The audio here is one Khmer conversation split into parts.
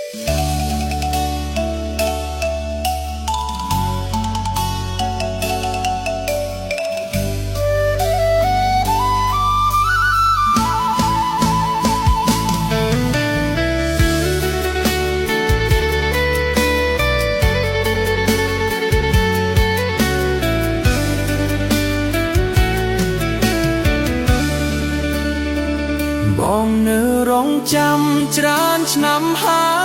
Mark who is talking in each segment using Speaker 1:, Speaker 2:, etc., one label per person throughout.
Speaker 1: បងនៅរងចាំច្រើនឆ្នាំហើយ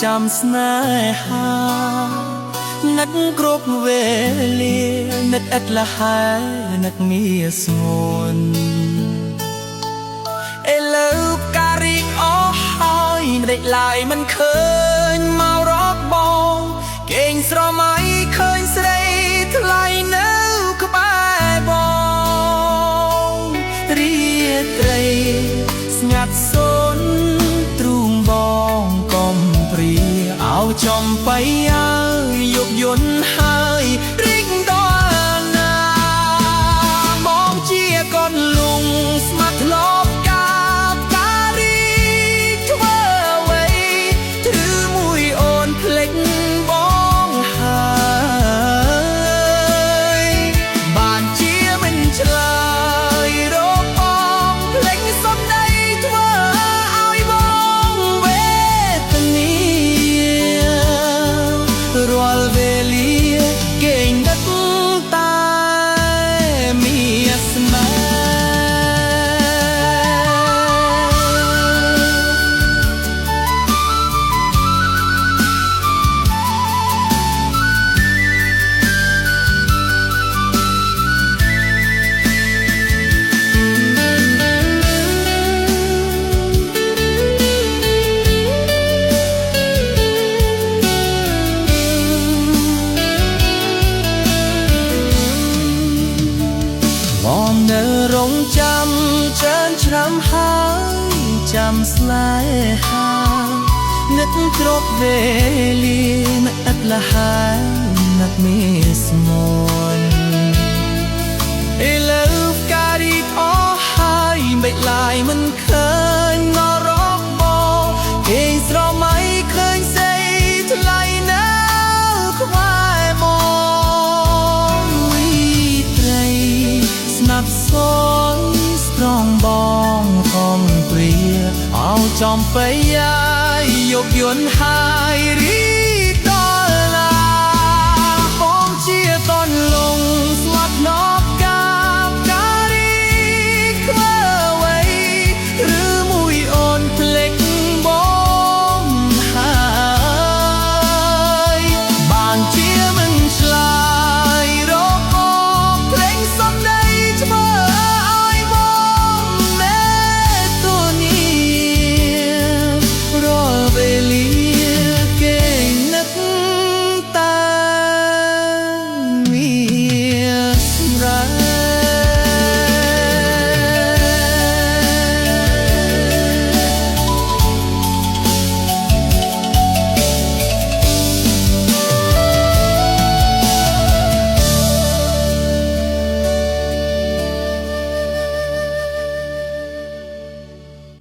Speaker 1: ចាំស្នេហានឹកគ្រប់វេលានឹកឥតលះហើយនឹកមានស្ងួនឥឡូវផ្ការីកអស់ហើយម្ដេចឡើយមិនឃើញមករកបងគេងស្រមៃឃើញស្រីថ្លៃនៅក្បែរបងរាត្រីស្ងាត់សូនទ្រូងបងកុំព្រាឲ្យចំបៃហើយយកយន្តហើយរីកដល់ណាបងជាកូនលងស្មាត់ធ្លាប់ការីធ្វើអ្វីឬមួយអូនភ្លេចបងហើយបានជាមិនឆ្លើយរកបងភ្លេចសំដីរាល់វេលាគេងដឹកតែមានស្នេហ៍បងនៅរងចាំច្រើនឆ្នាំហើយចាំស្នេហានឹកគ្រប់វេលានឹកឥតលះហើយនឹកមានស្មូនឥឡូវផ្ការីកអស់ហើយមិនឡើយមិនឃើញមករកបងគេងស្រមៃឃើញស្រីថ្លៃនៅក្បែរបងវិត្រីស្នាប់សូនស្រងបងកុំព្រាឲ្យចំបៃយកយន្តហើយរី